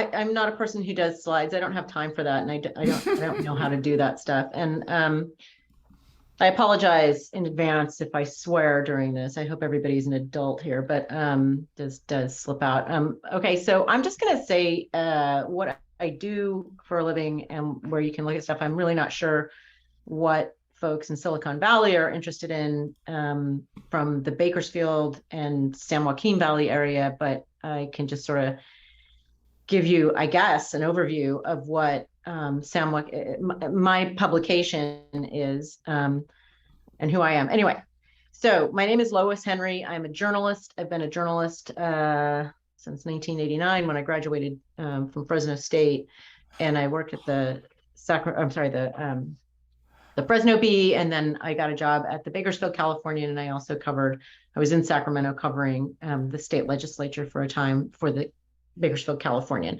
I'm not a person who does slides. I don't have time for that. And I don't know how to do that stuff. And I apologize in advance if I swear during this. I hope everybody's an adult here, but does slip out. Okay, so I'm just gonna say what I do for a living and where you can look at stuff. I'm really not sure what folks in Silicon Valley are interested in from the Bakersfield and San Joaquin Valley area, but I can just sort of give you, I guess, an overview of what my publication is and who I am. Anyway, so my name is Lois Henry. I'm a journalist. I've been a journalist since 1989 when I graduated from Fresno State, and I worked at the Fresno Bee, and then I got a job at the Bakersfield Californian, and I also I was in Sacramento covering the state legislature for a time for the Bakersfield Californian.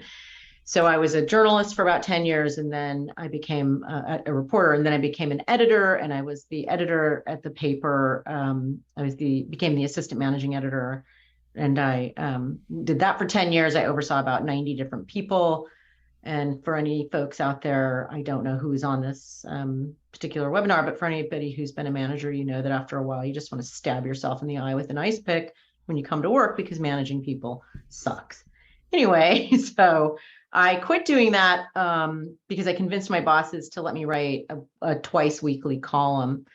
So I was a journalist for about 10 years, and then I became a reporter, and then I became an editor, and I was the editor at the paper. Became the assistant managing editor, and I did that for 10 years. I oversaw about 90 different people. And for any folks out there, I don't know who's on this particular webinar, but for anybody who's been a manager, you know that after a while, you just want to stab yourself in the eye with an ice pick when you come to work because managing people sucks. Anyway, so I quit doing that because I convinced my bosses to let me write a twice weekly column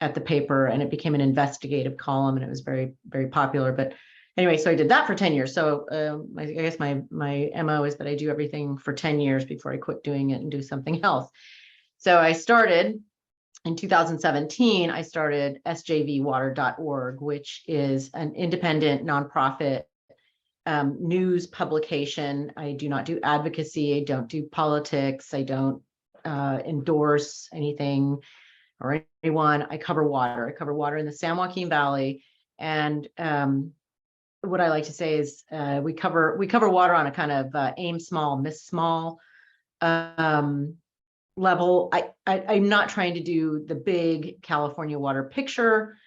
at the paper, and it became an investigative column, and it was very, very popular. But anyway, so I did that for 10 years. So I guess my MO is that I do everything for 10 years before I quit doing it and do something else. So I started in 2017, I started sjvwater.org, which is an independent nonprofit news publication. I do not do advocacy. I don't do politics. I don't endorse anything or anyone. I cover water. I cover water in the San Joaquin Valley. And what I like to say is we cover water on a kind of aim small, miss small level. I'm not trying to do the big California water picture.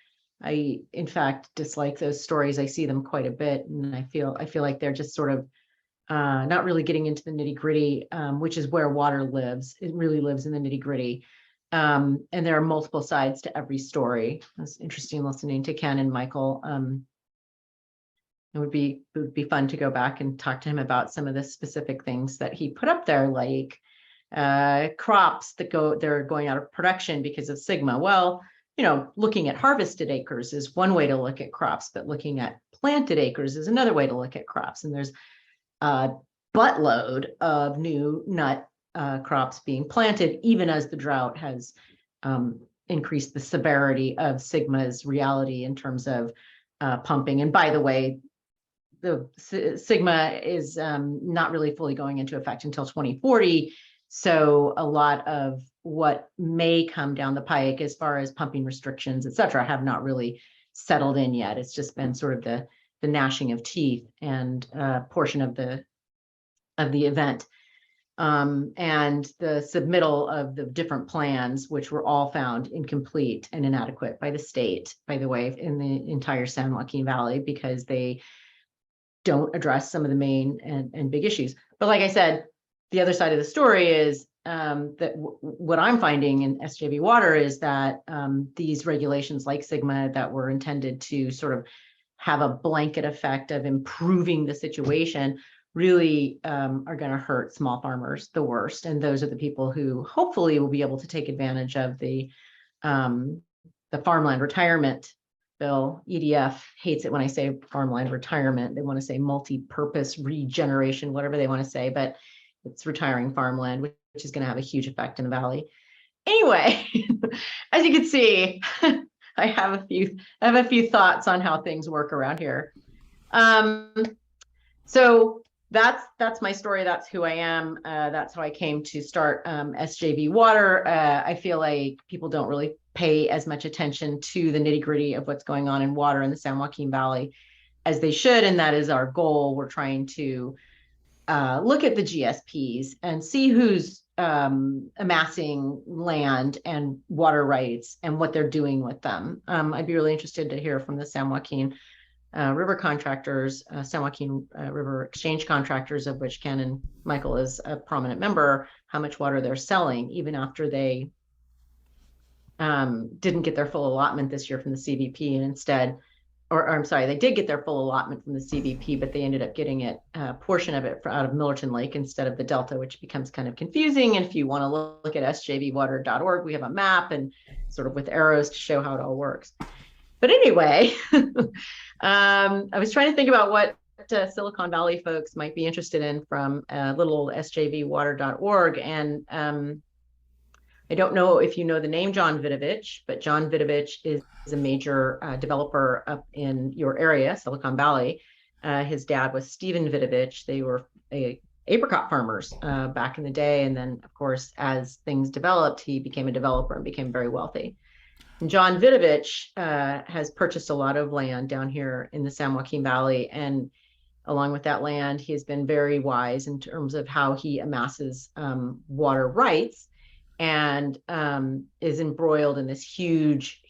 I, in fact, dislike those stories. I see them quite a bit, and I feel like they're just sort of not really getting into the nitty gritty, which is where water lives. It really lives in the nitty gritty. And there are multiple sides to every story. It was interesting listening to Ken and Michael. It would be fun to go back and talk to him about some of the specific things that he put up there, like crops that they're going out of production because of Sigma. Well, looking at harvested acres is one way to look at crops, but looking at planted acres is another way to look at crops. And there's a buttload of new nut crops being planted, even as the drought has increased the severity of Sigma's reality in terms of pumping. And by the way, the Sigma is not really fully going into effect until 2040. So a lot of what may come down the pike as far as pumping restrictions, et cetera, have not really settled in yet. It's just been sort of the gnashing of teeth and portion of the event. And the submittal of the different plans, which were all found incomplete and inadequate by the state, by the way, in the entire San Joaquin Valley, because they don't address some of the main and big issues. But like I said, the other side of the story is that what I'm finding in SJV water is that these regulations like Sigma that were intended to sort of have a blanket effect of improving the situation really are going to hurt small farmers the worst. And those are the people who hopefully will be able to take advantage of the farmland retirement bill. EDF hates it when I say farmland retirement. They want to say multi-purpose regeneration, whatever they want to say, but it's retiring farmland, which is going to have a huge effect in the valley. Anyway, as you can see, I have a few thoughts on how things work around here. So that's my story. That's who I am. That's how I came to start SJV Water. I feel like people don't really pay as much attention to the nitty gritty of what's going on in water in the San Joaquin Valley as they should, and that is our goal. We're trying to look at the GSPs and see who's amassing land and water rights and what they're doing with them. I'd be really interested to hear from the San Joaquin river contractors, San Joaquin River Exchange contractors, of which Ken and Michael is a prominent member, how much water they're selling, even after they didn't get their full allotment this year from the CVP, and instead, or I'm sorry, they did get their full allotment from the CVP, but they ended up getting it, a portion of it out of Millerton Lake instead of the Delta, which becomes kind of confusing. And if you want to look at sjvwater.org, we have a map and sort of with arrows to show how it all works. But anyway, I was trying to think about what Silicon Valley folks might be interested in from little sjvwater.org. And I don't know if you know the name John Vidovich, but John Vidovich is a major developer up in your area, Silicon Valley. His dad was Stephen Vidovich. They were apricot farmers back in the day. And then, of course, as things developed, he became a developer and became very wealthy. And John Vidovich has purchased a lot of land down here in the San Joaquin Valley. And along with that land, he has been very wise in terms of how he amasses water rights, and is embroiled in this huge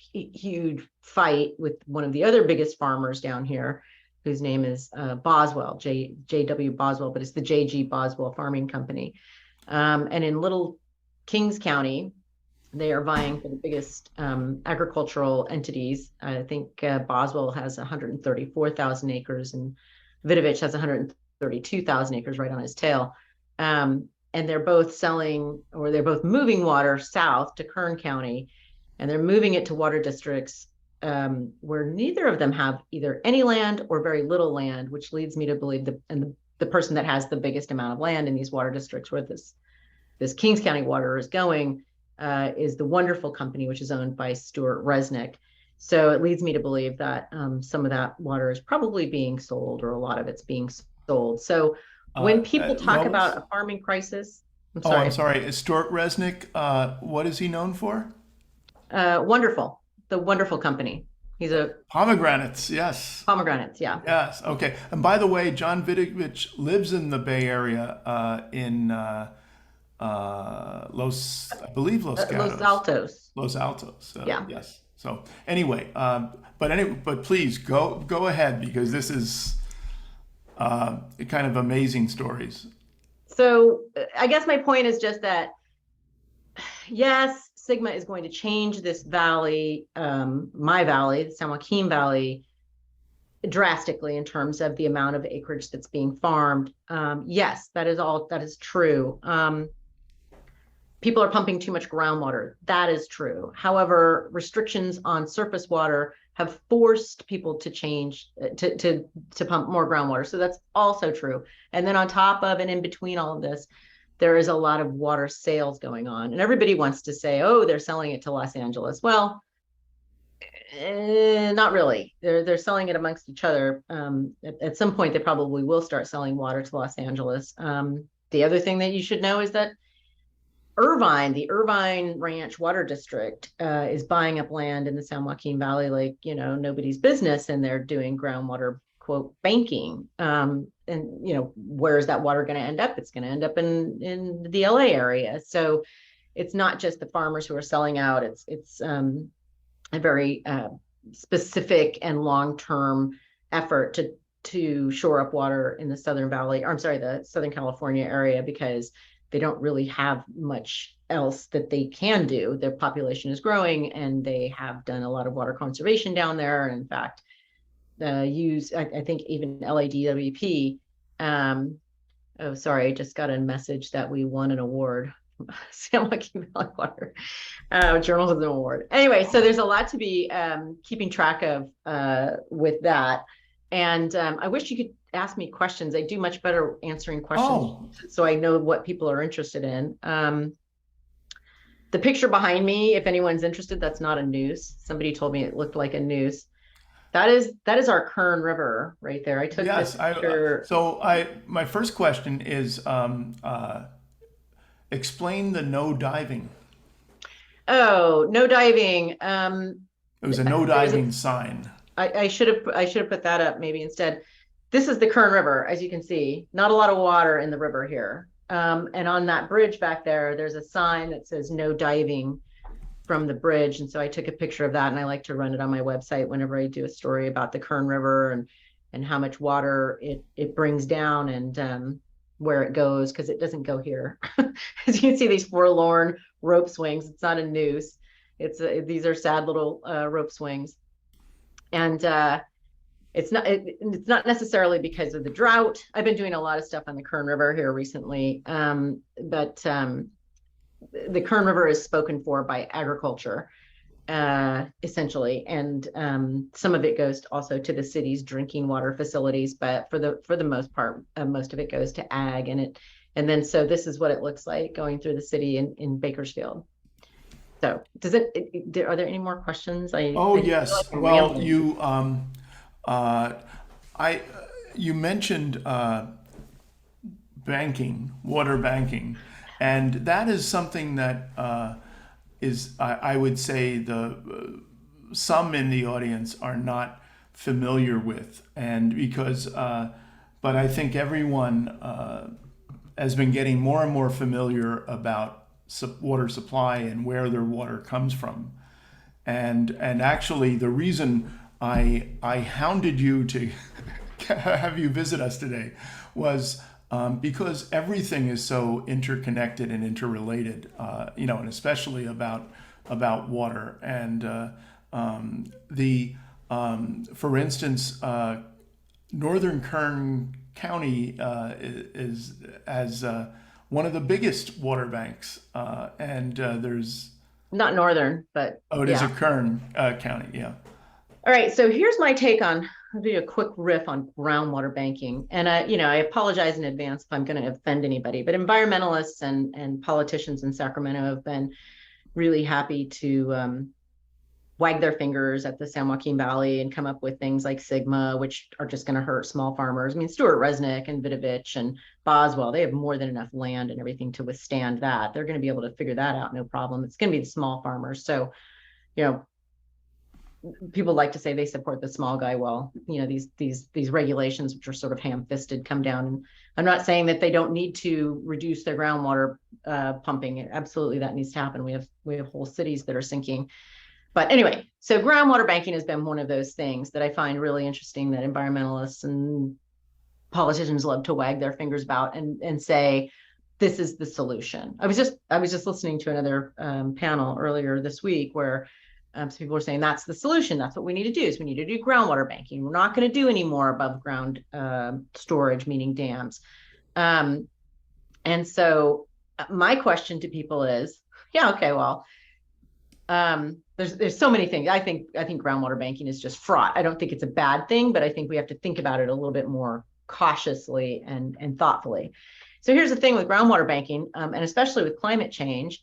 fight with one of the other biggest farmers down here, whose name is Boswell, J.W. Boswell, but it's the J.G. Boswell Farming Company. And in Little Kings County, they are vying for the biggest agricultural entities. I think Boswell has 134,000 acres and Vidovich has 132,000 acres right on his tail. And they're both selling, or they're both moving water south to Kern County, and they're moving it to water districts where neither of them have either any land or very little land, which leads me to believe the person that has the biggest amount of land in these water districts where this Kings County water is going is the Wonderful Company, which is owned by Stuart Resnick. So it leads me to believe that some of that water is probably being sold, or a lot of it's being sold. So when people talk Lois? about a farming crisis, I'm sorry. Is Stuart Resnick, what is he known for? Wonderful, the Wonderful Company. He's a Pomegranates, yes. pomegranates, yeah. Yes, okay. And by the way, John Vidovich lives in the Bay Area in I believe Los Los Gatos. Altos, Los Altos, yeah. yes. So anyway, but please go ahead, because this is kind of amazing stories. So I guess my point is just that, yes, Sigma is going to change this valley, my valley, the San Joaquin Valley, drastically in terms of the amount of acreage that's being farmed. Yes, that is true. People are pumping too much groundwater. That is true. However, restrictions on surface water have forced people to change to pump more groundwater. So that's also true. And then on top of and in between all of this, there is a lot of water sales going on. And everybody wants to say, oh, they're selling it to Los Angeles. Well, not really. They're selling it amongst each other. At some point, they probably will start selling water to Los Angeles. The other thing that you should know is that the Irvine Ranch Water District is buying up land in the San Joaquin Valley like, nobody's business, and they're doing groundwater, quote, banking. And, where is that water going to end up? It's going to end up in the LA area. So it's not just the farmers who are selling out. It's a very specific and long-term effort to shore up water in the Southern Valley, or I'm sorry, the Southern California area, because they don't really have much else that they can do. Their population is growing, and they have done a lot of water conservation down there. And in fact, I think even LADWP. Oh, sorry, I just got a message that we won an award. San Joaquin Valley Water Journalism Award. Anyway, so there's a lot to be keeping track of with that. And I wish you could ask me questions. I do much better answering questions, so I know what people are interested in. The picture behind me, if anyone's interested, that's not a noose. Somebody told me it looked like a noose. That is our Kern River right there. I took this Yes, picture. my first question is, explain the no diving. Oh, no diving. It was a no diving sign. I should have put that up maybe instead. This is the Kern River, as you can see. Not a lot of water in the river here. And on that bridge back there, there's a sign that says no diving. from the bridge. And so I took a picture of that, and I like to run it on my website whenever I do a story about the Kern River and how much water it brings down, and where it goes, because it doesn't go here. As you can see, these forlorn rope swings. It's not a noose. These are sad little rope swings, and it's not necessarily because of the drought. I've been doing a lot of stuff on the Kern River here recently, but the Kern River is spoken for by agriculture, essentially, and some of it goes also to the city's drinking water facilities, but for the most part, most of it goes to ag, and then so this is what it looks like going through the city in Bakersfield. So are there any more questions? Yes. Like well, you mentioned banking, water banking, and that is something that I would say some in the audience are not familiar with, and because but I think everyone has been getting more and more familiar about water supply and where their water comes from, and actually the reason I hounded you to have you visit us today was because everything is so interconnected and interrelated, and especially about water. And for instance, northern Kern County has one of the biggest water banks, and there's not northern, but it is a Kern County, yeah. All right, so here's my take on. I'll do a quick riff on groundwater banking, and I apologize in advance if I'm going to offend anybody, but environmentalists and politicians in Sacramento have been really happy to wag their fingers at the San Joaquin Valley and come up with things like Sigma, which are just going to hurt small farmers. I mean, Stuart Resnick and Vidovich and Boswell, they have more than enough land and everything to withstand that. They're going to be able to figure that out, no problem. It's going to be the small farmers. So, people like to say they support the small guy. Well, these regulations, which are sort of ham-fisted, come down. And I'm not saying that they don't need to reduce their groundwater pumping. Absolutely, that needs to happen. We have whole cities that are sinking. But anyway, so groundwater banking has been one of those things that I find really interesting, that environmentalists and politicians love to wag their fingers about and say, this is the solution. I was just listening to another panel earlier this week where some people were saying that's the solution. That's what we need to do, is we need to do groundwater banking. We're not going to do any more above ground storage, meaning dams. And so my question to people is, yeah, okay, well, there's so many things. I think groundwater banking is just fraught. I don't think it's a bad thing, but I think we have to think about it a little bit more cautiously and thoughtfully. So here's the thing with groundwater banking, and especially with climate change.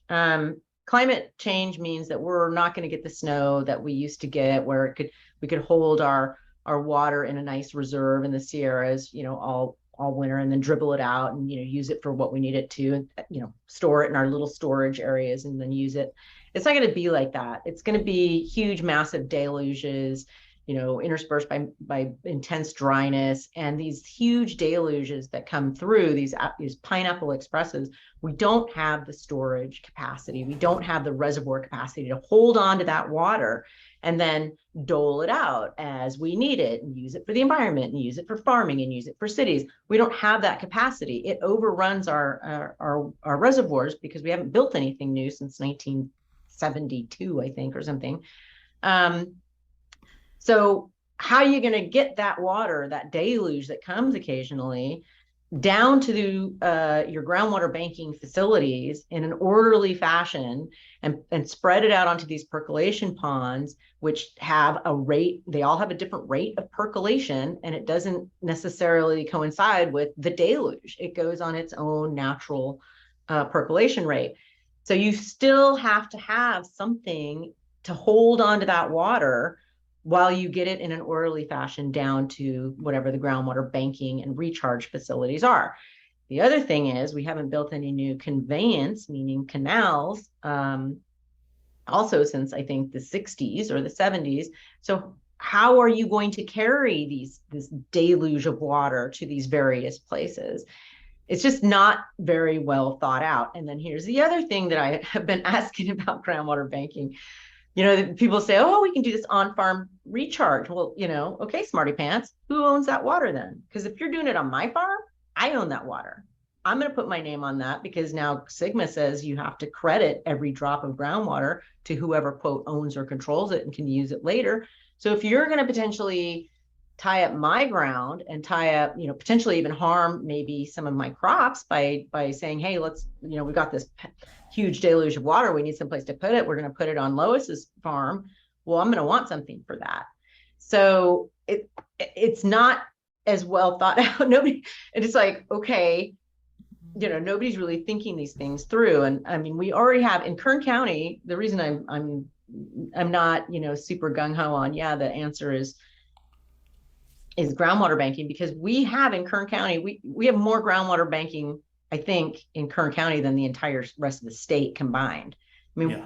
Climate change means that we're not going to get the snow that we used to get, where we could hold our water in a nice reserve in the Sierras, all winter, and then dribble it out and use it for what we need it to, and store it in our little storage areas and then use it. It's not going to be like that. It's going to be huge, massive deluges, interspersed by intense dryness, and these huge deluges that come through these pineapple expresses. We don't have the storage capacity. We don't have the reservoir capacity to hold on to that water and then dole it out as we need it and use it for the environment and use it for farming and use it for cities. We don't have that capacity. It overruns our reservoirs because we haven't built anything new since 1972, I think, or something. So how are you going to get that water, that deluge that comes occasionally, down to your groundwater banking facilities in an orderly fashion and spread it out onto these percolation ponds, which have a rate? They all have a different rate of percolation, and it doesn't necessarily coincide with the deluge. It goes on its own natural percolation rate. So you still have to have something to hold on to that water while you get it in an orderly fashion down to whatever the groundwater banking and recharge facilities are. The other thing is, we haven't built any new conveyance, meaning canals, also since I think the 60s or the 70s. So how are you going to carry this deluge of water to these various places? it's just not very well thought out. And then here's the other thing that I have been asking about groundwater banking. People say, oh, we can do this on-farm recharge. Well, okay, smarty pants, who owns that water then? Because if you're doing it on my farm, I own that water. I'm going to put my name on that because now Sigma says you have to credit every drop of groundwater to whoever, quote, owns or controls it and can use it later. So if you're going to potentially tie up my ground and tie up, potentially even harm maybe some of my crops by saying, hey, let's, we've got this huge deluge of water. We need someplace to put it. We're going to put it on Lois's farm. Well, I'm going to want something for that. So it's not as well thought out. Nobody, and it's like, okay, nobody's really thinking these things through. And I mean, we already have in Kern County, the reason I'm not, super gung ho on, yeah, the answer is groundwater banking, because we have in Kern County, we have more groundwater banking, I think, in Kern County than the entire rest of the state combined. I mean,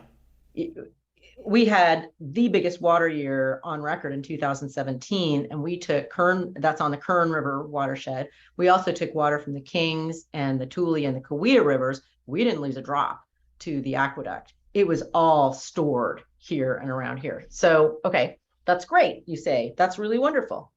we had the biggest water year on record in 2017, and we took that's on the Kern River watershed. We also took water from the Kings and the Tule and the Coweta rivers. We didn't lose a drop to the aqueduct. It was all stored here and around here. So, okay, that's great. You say that's really wonderful.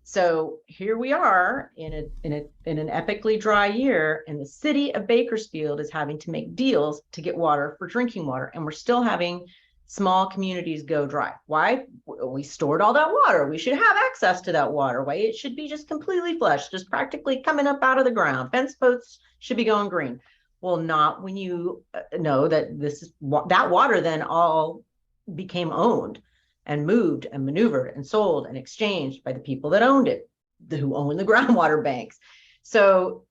So here we are in an epically dry year, and the city of Bakersfield is having to make deals to get water for drinking water, and we're still having small communities go dry. Why? We stored all that water. We should have access to that water. Why? It should be just completely flush, just practically coming up out of the ground. Fence posts should be going green. Well, not when you know that that water then all became owned and moved and maneuvered and sold and exchanged by the people that owned it, who own the groundwater banks. So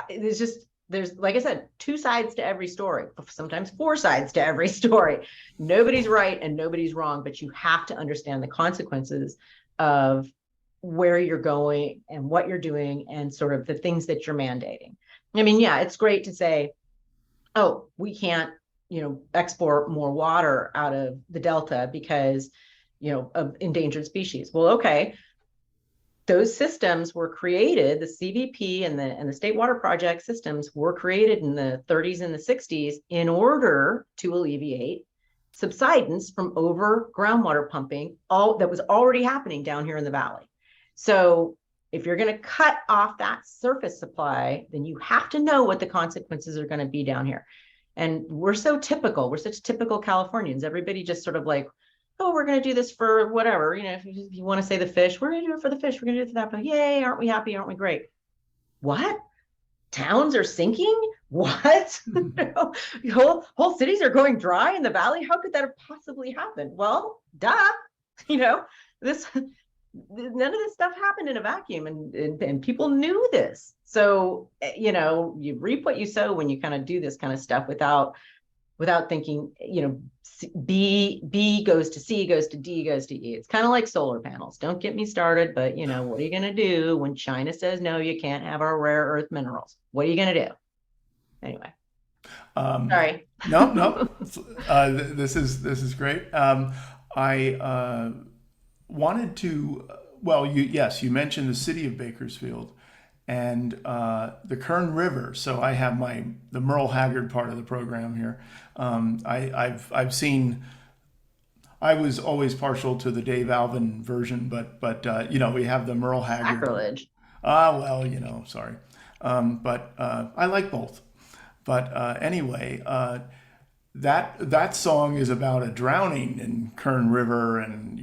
there's, like I said, two sides to every story, sometimes four sides to every story. Nobody's right and nobody's wrong, but you have to understand the consequences of where you're going and what you're doing and sort of the things that you're mandating. I mean, yeah, it's great to say, oh, we can't, export more water out of the Delta because, of endangered species. Well, okay. Those systems were created, the CVP and the State Water Project systems were created in the 30s and the 60s in order to alleviate subsidence from over groundwater pumping, all that was already happening down here in the valley. So if you're going to cut off that surface supply, then you have to know what the consequences are going to be down here. And we're such typical Californians. Everybody just sort of like, oh, we're going to do this for whatever, if you want to say the fish, we're going to do it for the fish. We're going to do it for that. But yay, aren't we happy? Aren't we great? What? Towns are sinking? What? Whole cities are going dry in the valley? How could that have possibly happened? Well, duh. This none of this stuff happened in a vacuum, and people knew this. So, you reap what you sow when you kind of do this kind of stuff without thinking, B goes to C, goes to D, goes to E. It's kind of like solar panels. Don't get me started, but what are you going to do when China says, no, you can't have our rare earth minerals? What are you going to do? Anyway, sorry. No. This is great. I wanted to, you mentioned the city of Bakersfield and the Kern River. So I have the Merle Haggard part of the program here. I've seen. I was always partial to the Dave Alvin version, but we have the Merle Haggard. Sacrilege. Sorry, but I like both. But anyway, that song is about a drowning in Kern River, and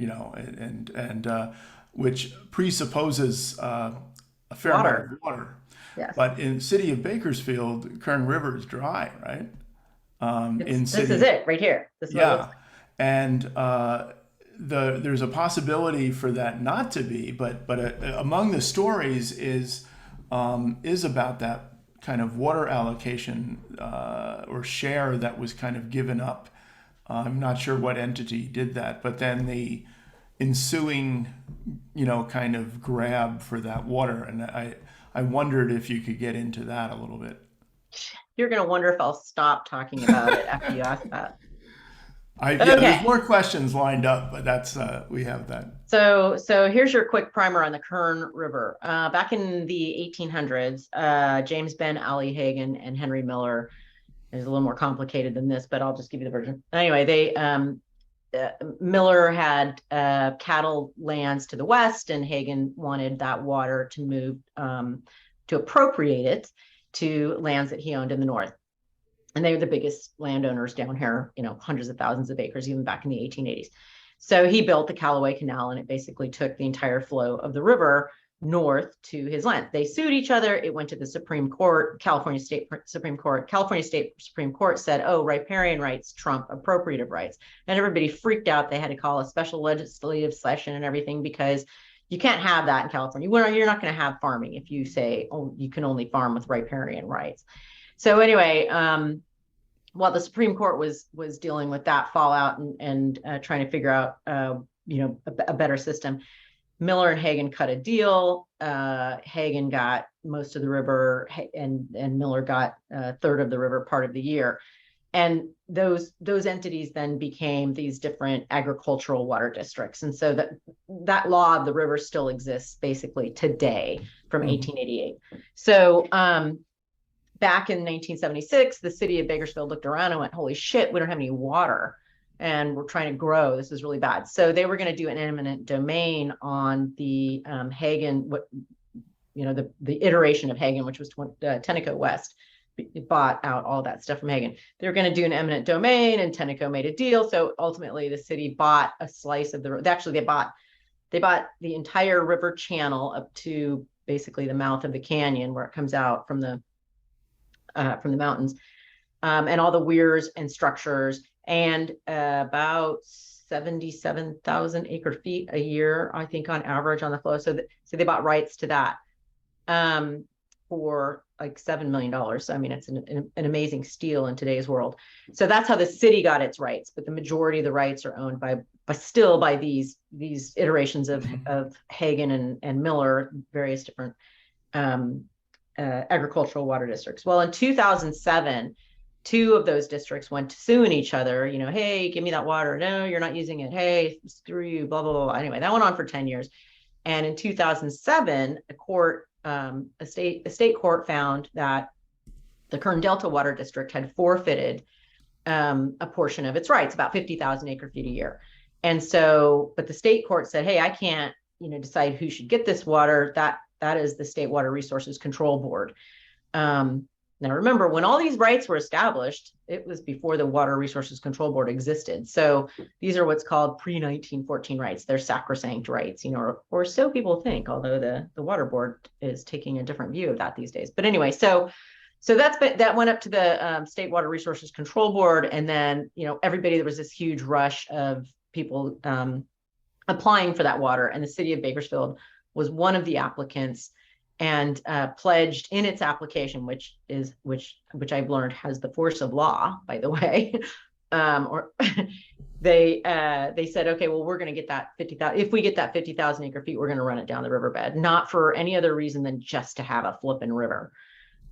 which presupposes a fair amount of water. Yes. But in the city of Bakersfield, Kern River is dry, right? This is it right here. And there's a possibility for that not to be, but among the stories is about that kind of water allocation or share that was kind of given up. I'm not sure what entity did that, but then the ensuing, kind of grab for that water. And I wondered if you could get into that a little bit. You're going to wonder if I'll stop talking about it after you ask that. Yeah, there's Okay. more questions lined up, but that's we have that. So here's your quick primer on the Kern River. Back in the 1800s, James Ben Ali Hagen and Henry Miller, is a little more complicated than this, but I'll just give you the version. Anyway, Miller had cattle lands to the west, and Hagen wanted that water to move to appropriate it to lands that he owned in the north. And they were the biggest landowners down here, hundreds of thousands of acres, even back in the 1880s. So he built the Callaway Canal, and it basically took the entire flow of the river north to his land. They sued each other. It went to the Supreme Court, California State Supreme Court. California State Supreme Court said, oh, riparian rights trump appropriative rights. And everybody freaked out. They had to call a special legislative session and everything, because you can't have that in California. You're not going to have farming if you say, oh, you can only farm with riparian rights. So anyway, while the Supreme Court was dealing with that fallout and trying to figure out a better system, Miller and Hagen cut a deal. Hagen got most of the river, and Miller got a third of the river part of the year. And those entities then became these different agricultural water districts. And so that law of the river still exists basically today from 1888. So back in 1976, the city of Bakersfield looked around and went, holy shit, we don't have any water, and we're trying to grow. This is really bad. So they were going to do an eminent domain on the Hagen, the iteration of Hagen, which was Tenneco West. It bought out all that stuff from Hagen. They were going to do an eminent domain, and Tenneco made a deal. So ultimately the city bought a slice of they bought the entire river channel up to basically the mouth of the canyon where it comes out from the mountains, and all the weirs and structures, and about 77,000 acre feet a year, I think, on average on the flow. So they bought rights to that for like $7 million. So, I mean, it's an amazing steal in today's world. So that's how the city got its rights, but the majority of the rights are owned by these iterations of Hagen and Miller, various different agricultural water districts. Well, in 2007, two of those districts went to suing each other. Hey, give me that water. No, you're not using it. Hey, screw you. Blah blah blah. Anyway, that went on for 10 years. And in 2007, a state court found that the Kern Delta Water District had forfeited a portion of its rights, about 50,000 acre feet a year. And so, but the state court said, hey, I can't, decide who should get this water. That is the State Water Resources Control Board. Now, remember, when all these rights were established, it was before the Water Resources Control Board existed. So these are what's called pre-1914 rights. They're sacrosanct rights, or so people think, although the Water Board is taking a different view of that these days. But anyway, so that went up to the State Water Resources Control Board. And then, there was this huge rush of people applying for that water. And the city of Bakersfield was one of the applicants, and pledged in its application, which I've learned has the force of law, by the way. Or they said, okay, well, we're going to get that 50,000. If we get that 50,000 acre feet, we're going to run it down the riverbed, not for any other reason than just to have a flipping river.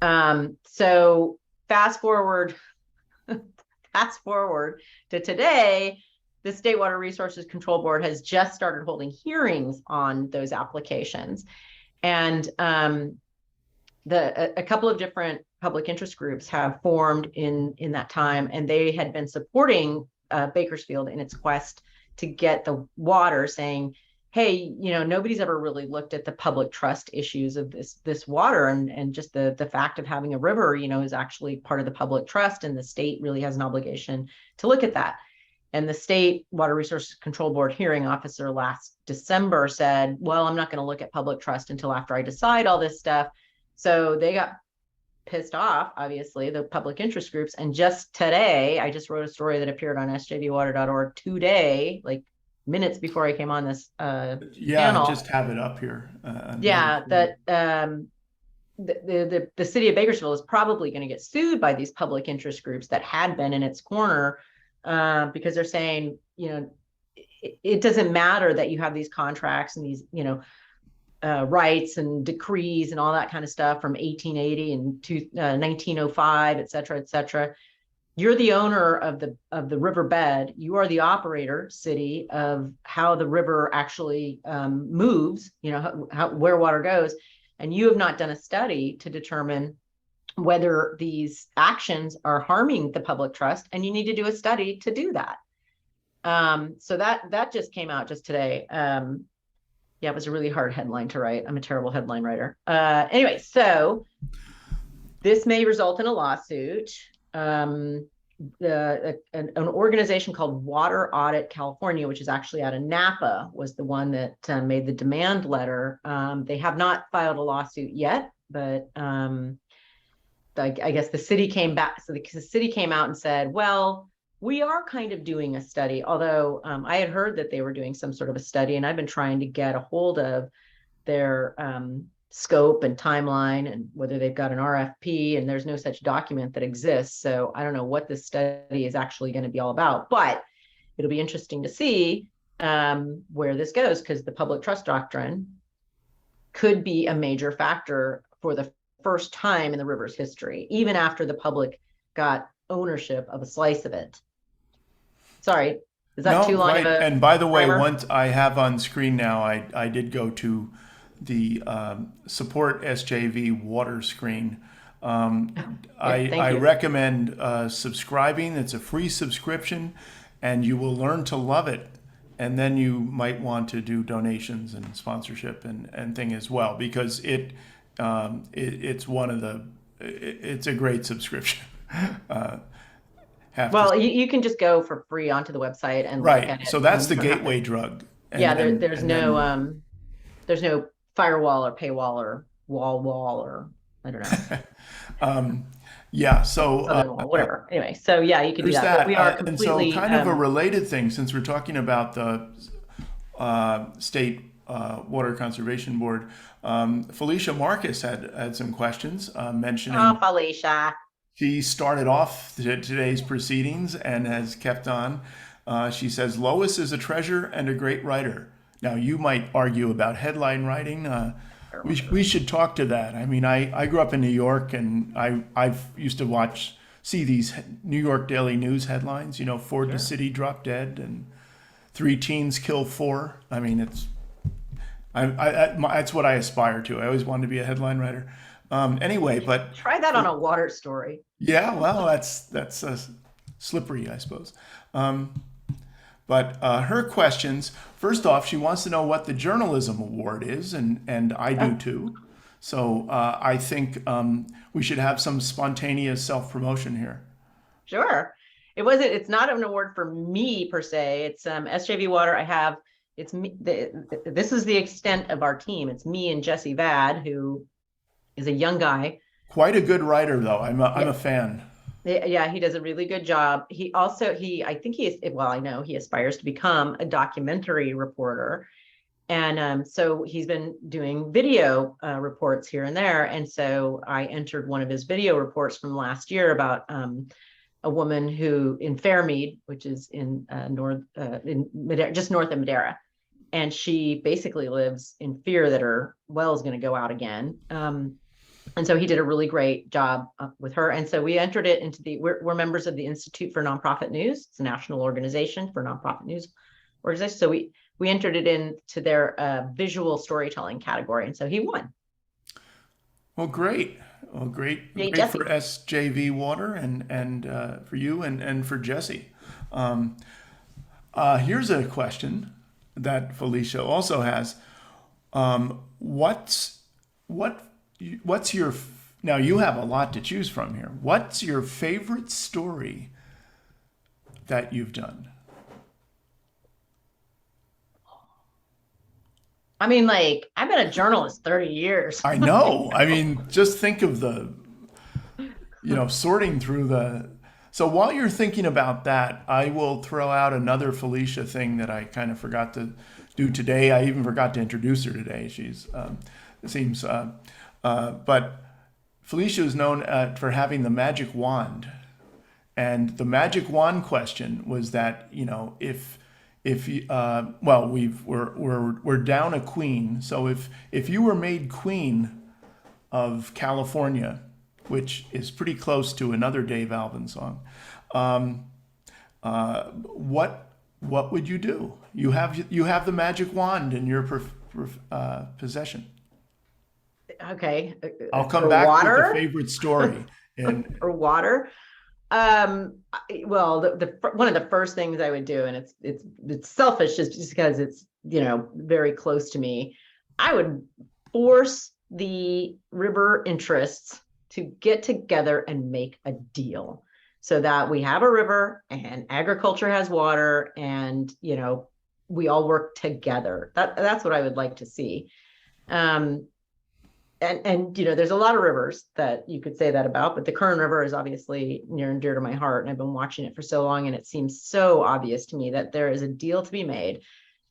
So fast forward to today. The State Water Resources Control Board has just started holding hearings on those applications. And a couple of different public interest groups have formed in that time, and they had been supporting Bakersfield in its quest to get the water, saying, hey, nobody's ever really looked at the public trust issues of this water, and just the fact of having a river, is actually part of the public trust, and the state really has an obligation to look at that. And the State Water Resources Control Board hearing officer last December said, well, I'm not going to look at public trust until after I decide all this stuff. So they got pissed off, obviously, the public interest groups. And just today, I just wrote a story that appeared on sjvwater.org today, like minutes before I came on this panel. I just have it up here. That the city of Bakersfield is probably going to get sued by these public interest groups that had been in its corner, because they're saying, it doesn't matter that you have these contracts and these, rights and decrees and all that kind of stuff from 1880 and 1905, et cetera, et cetera. you're the owner of the riverbed. You are the operator, city, of how the river actually moves. You know where water goes, and you have not done a study to determine whether these actions are harming the public trust, and you need to do a study to do that. So that just came out just today. Yeah, it was a really hard headline to write. I'm a terrible headline writer. Anyway, so this may result in a lawsuit. An organization called Water Audit California, which is actually out of Napa, was the one that made the demand letter. They have not filed a lawsuit yet, but I guess the city came back. So the city came out and said, well, we are kind of doing a study, although I had heard that they were doing some sort of a study, and I've been trying to get a hold of their scope and timeline and whether they've got an RFP, and there's no such document that exists. So I don't know what this study is actually going to be all about, but it'll be interesting to see where this goes, because the public trust doctrine could be a major factor for the first time in the river's history, even after the public got ownership of a slice of it. Sorry, is that too long of a And by the way, primer? once I have on screen now, I did go to the support SJV water screen. I you. recommend subscribing. It's a free subscription, and you will learn to love it. And then you might want to do donations and sponsorship and thing as well, because it's one of the it's a great subscription. Well, you can just go for free onto the website and look Right. at it. So that's the gateway drug. Yeah, there's no firewall or paywall or wall or I don't know. Yeah. So Southern wall, whatever. Anyway, so yeah, you can do there's that. But that. we are And so completely kind of a related thing, since we're talking about the state water conservation board, Felicia Marcus had some questions mentioning Felicia. she started off today's proceedings and has kept on. She says, Lois is a treasure and a great writer. Now, you might argue about headline writing. We should talk to that. I mean, I grew up in New York, and I've used to see these New York Daily News headlines, Ford to City drop dead and 3 teens kill 4. I mean, that's what I aspire to. I always wanted to be a headline writer. Anyway, but Try that on a water story. yeah, well, that's slippery, I suppose. But her questions, first off, she wants to know what the journalism award is, and I do too. So I think we should have some spontaneous self-promotion here. Sure. It's not an award for me per se. It's SJV Water. It's me. This is the extent of our team. It's me and Jesse Vad, who is a young guy. Quite a good writer, though. I'm a fan. Yeah, he does a really good job. I know he aspires to become a documentary reporter. And so he's been doing video reports here and there. And so I entered one of his video reports from last year about a woman who in Fairmead, which is in Madera, just north of Madera. And she basically lives in fear that her well is going to go out again. And so he did a really great job with her. And so we entered it into we're members of the Institute for Nonprofit News. It's a national organization for nonprofit news organizations. So we entered it into their visual storytelling category. And so he won. Well, great. Well, great Hey, for SJV Water and for you and for Jesse. Here's a question that Felicia also has. What's your, now you have a lot to choose from here. What's your favorite story that you've done? I mean, I've been a journalist 30 years. I know. I mean, just think of the, sorting through so while you're thinking about that, I will throw out another Felicia thing that I kind of forgot to do today. I even forgot to introduce her today. She's, but Felicia is known for having the magic wand. And the magic wand question was that, we're down a queen. So if you were made queen of California, which is pretty close to another Dave Alvin song, What would you do? You have the magic wand in your possession. Okay. I'll come For back with a water, favorite story. And for water. Well, one of the first things I would do, and it's selfish just because it's, very close to me. I would force the river interests to get together and make a deal so that we have a river and agriculture has water and, we all work together. That's what I would like to see. Um, and there's a lot of rivers that you could say that about, but the Kern River is obviously near and dear to my heart, and I've been watching it for so long, and it seems so obvious to me that there is a deal to be made.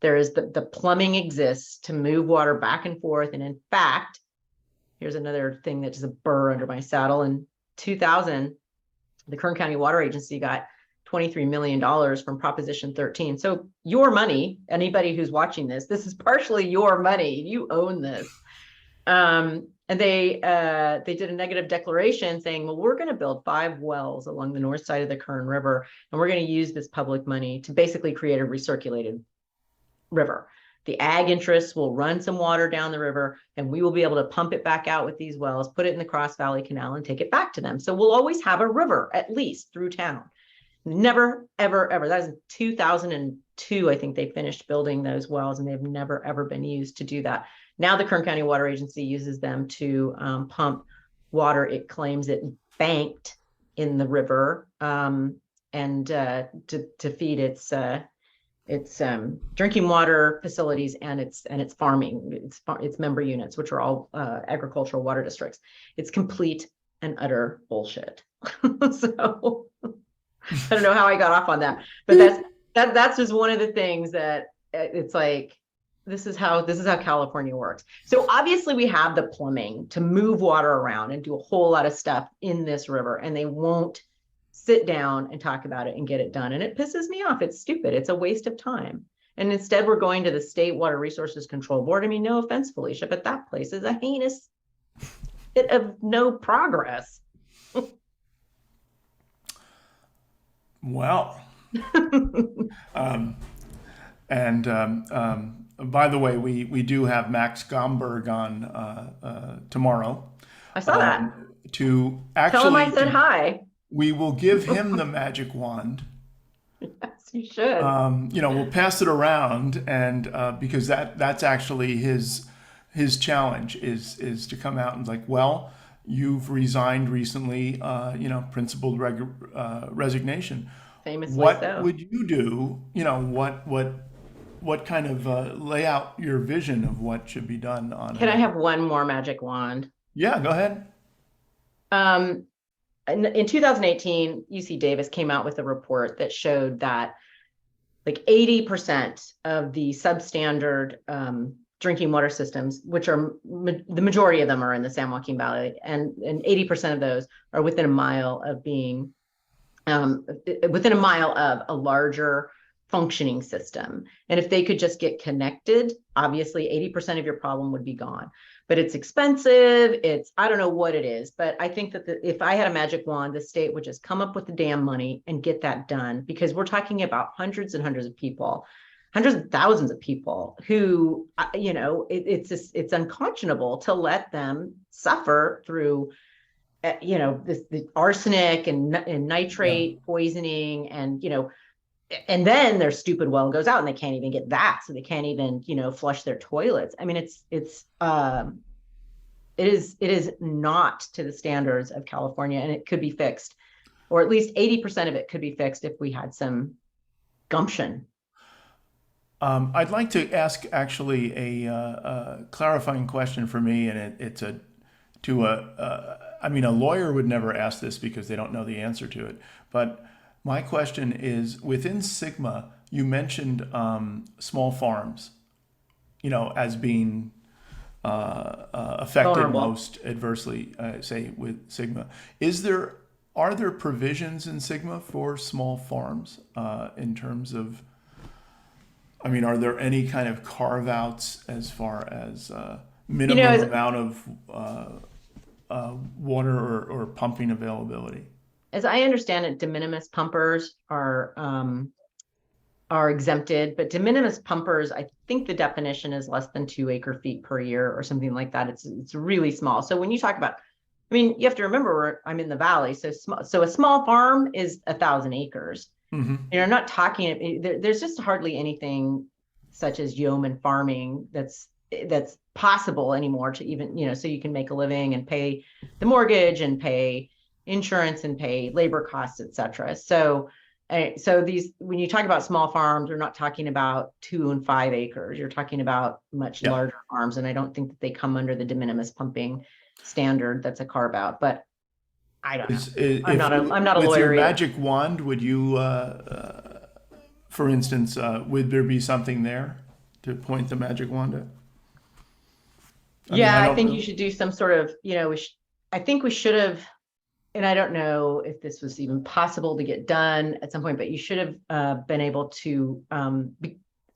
There is the plumbing exists to move water back and forth, and in fact, here's another thing that is a burr under my saddle. In 2000, the Kern County Water Agency got $23 million from Proposition 13. So your money, anybody who's watching this is partially your money. You own this. And they did a negative declaration saying, well, we're going to build 5 wells along the north side of the Kern River, and we're going to use this public money to basically create a recirculated river. The ag interests will run some water down the river, and we will be able to pump it back out with these wells, put it in the Cross Valley Canal, and take it back to them. So we'll always have a river, at least through town. Never, ever, ever. That was in 2002, I think they finished building those wells, and they've never, ever been used to do that. Now the Kern County Water Agency uses them to pump water. It claims it banked in the river and to feed its drinking water facilities and its farming, its member units, which are all agricultural water districts. It's complete and utter bullshit. So I don't know how I got off on that, but that's just one of the things that it's like, this is how California works. So obviously we have the plumbing to move water around and do a whole lot of stuff in this river, and they won't sit down and talk about it and get it done. And it pisses me off. It's stupid. It's a waste of time. And instead we're going to the State Water Resources Control Board. I mean, no offense, Felicia, but that place is a heinous bit of no progress. well, by the way, we do have Max Gomberg on tomorrow. I saw that. To Tell him I actually, said hi. we will give him the magic wand. Yes, you should. We'll pass it around, and because that's actually his challenge is to come out and like, well, you've resigned recently, principled resignation. Famously What so. would you do? What kind of lay out your vision of what should be done on Can it? I have one more magic wand? Yeah, go ahead. In 2018, UC Davis came out with a report that showed that like 80% of the substandard drinking water systems, which are the majority of them are in the San Joaquin Valley, and 80% of those are within a mile of being within a mile of a larger functioning system. And if they could just get connected, obviously 80% of your problem would be gone. But it's expensive. I don't know what it is, but I think that if I had a magic wand, the state would just come up with the damn money and get that done, because we're talking about hundreds and hundreds of people, hundreds of thousands of people who, it's unconscionable to let them suffer through the arsenic and nitrate poisoning, and and then their stupid well goes out and they can't even get that, so they can't even flush their toilets. I mean, it is not to the standards of California, and it could be fixed, or at least 80% of it could be fixed if we had some gumption. I'd like to ask actually a clarifying question for me, and a lawyer would never ask this because they don't know the answer to it. But my question is, within Sigma, you mentioned small farms, as being affected Vulnerable. most adversely, say with Sigma. Are there provisions in Sigma for small farms in terms of? I mean, are there any kind of carve outs as far as minimum amount of water or pumping availability? as I understand it, de minimis pumpers are exempted, but de minimis pumpers, I think the definition is less than 2 acre-feet per year or something like that. It's really small. So when you talk about, I mean, you have to remember I'm in the valley, so a small farm is 1,000 acres. Mm-hmm. You're not talking. There's just hardly anything such as yeoman farming that's possible anymore to even, so you can make a living and pay the mortgage and pay insurance and pay labor costs, etc. So these, when you talk about small farms, we're not talking about 2 and 5 acres. You're talking about much larger farms, and I don't think that they come under the de minimis pumping standard. That's a carve out, but I don't know. I'm not a lawyer. With your magic wand, would you, for instance, would there be something there to point the magic wand at? I think you should do some sort of, I think we should have, and I don't know if this was even possible to get done at some point, but you should have been able to,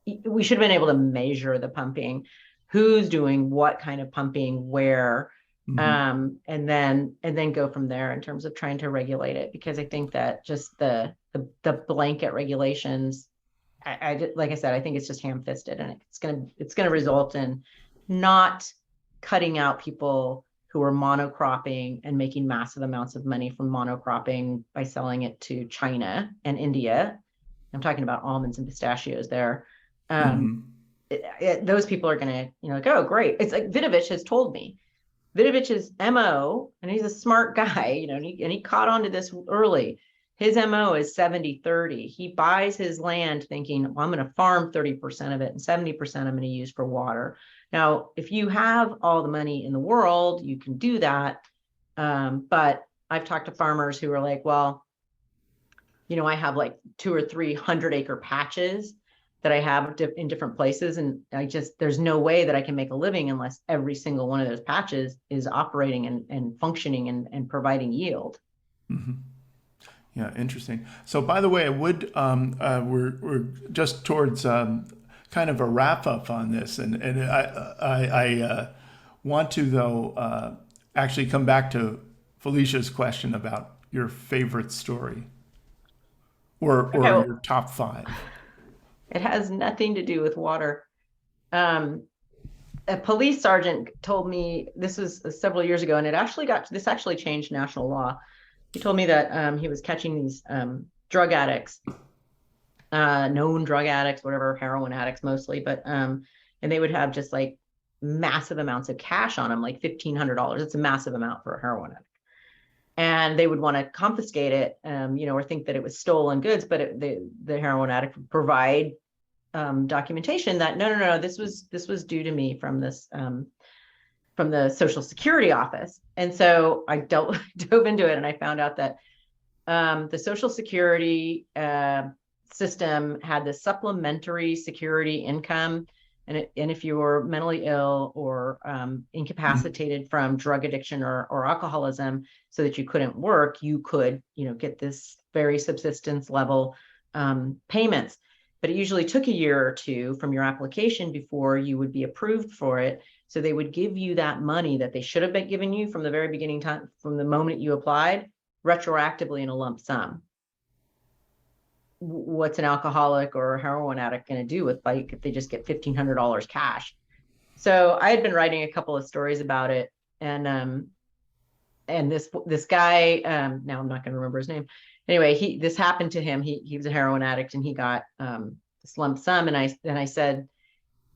we should have been able to measure the pumping, who's doing what kind of pumping, where, and then go from there in terms of trying to regulate it. Because I think that just the blanket regulations, like I said, I think it's just ham-fisted, and it's gonna result in not cutting out people who are monocropping and making massive amounts of money from monocropping by selling it to China and India. I'm talking about almonds and pistachios there. Those people are going to, like, oh, great. It's like Vidovich has told me. Vidovich's MO, and he's a smart guy, and he caught on to this early. His MO is 70-30. He buys his land thinking, well, I'm going to farm 30% of it and 70% I'm going to use for water. Now, if you have all the money in the world, you can do that. But I've talked to farmers who are like, well, I have like 200 or 300 acre patches that I have in different places. And there's no way that I can make a living unless every single one of those patches is operating and functioning and providing yield. Mm-hmm. Yeah, interesting. So, by the way, I would we're just towards kind of a wrap up on this, and I want to though actually come back to Felicia's question about your favorite story, or your top 5. It has nothing to do with water. A police sergeant told me, this was several years ago, and this actually changed national law. He told me that he was catching these drug addicts, known drug addicts, whatever, heroin addicts mostly, but and they would have just like massive amounts of cash on them, like $1,500. It's a massive amount for a heroin addict. And they would want to confiscate it, or think that it was stolen goods, but the heroin addict would provide documentation that no, this was due to me from this from the Social Security office. And so I dove into it, and I found out that the Social Security system had the supplementary security income. And if you were mentally ill or incapacitated from drug addiction or alcoholism so that you couldn't work, you could, get this very subsistence level payments. But it usually took a year or two from your application before you would be approved for it. So they would give you that money that they should have been giving you from the very beginning time, from the moment you applied, retroactively in a lump sum. What's an alcoholic or a heroin addict going to do with, like, if they just get $1,500 cash? So I had been writing a couple of stories about it, and this guy, now I'm not going to remember his name. Anyway, this happened to him. He was a heroin addict, and he got this lump sum. And I said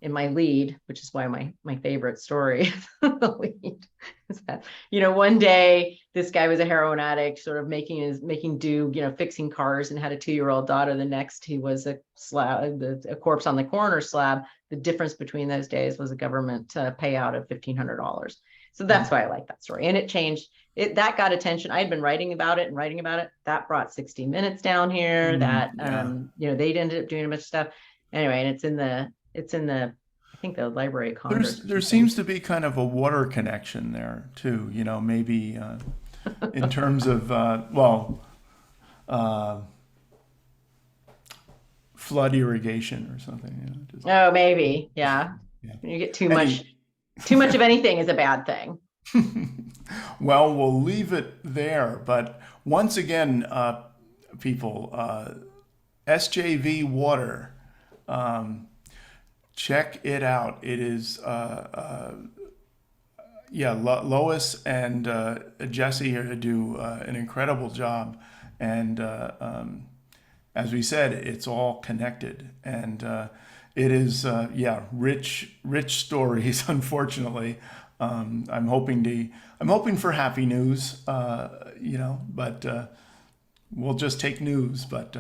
in my lead, which is why my favorite story, the lead, is that, one day this guy was a heroin addict, sort of making do, fixing cars, and had a 2-year-old daughter. The next, he was a corpse on the coroner slab. The difference between those days was a government payout of $1,500. So that's why I like that story. And it changed. That got attention. I had been writing about it. That brought 60 Minutes down here. They ended up doing a bunch of stuff. Anyway, and it's in the I think the Library of Congress. There seems to be kind of a water connection there too. Maybe in terms of flood irrigation or something. Oh, maybe, yeah. You get too much of anything is a bad thing. Well, we'll leave it there, but once again, people, SJV Water, check it out. It is, Lois and Jesse here do an incredible job. And as we said, it's all connected. And it is, rich stories, unfortunately. I'm hoping for happy news, but we'll just take news. But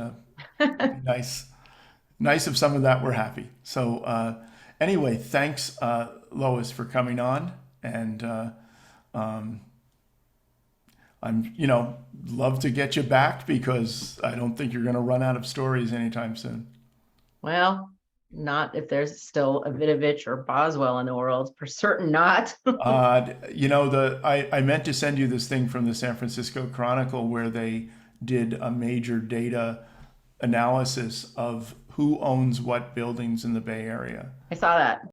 nice if some of that were happy. So anyway, thanks, Lois, for coming on. And I'm, love to get you back because I don't think you're going to run out of stories anytime soon. Well, not if there's still a Vidovich or Boswell in the world, for certain not. I meant to send you this thing from the San Francisco Chronicle where they did a major data analysis of who owns what buildings in the Bay Area. I saw that.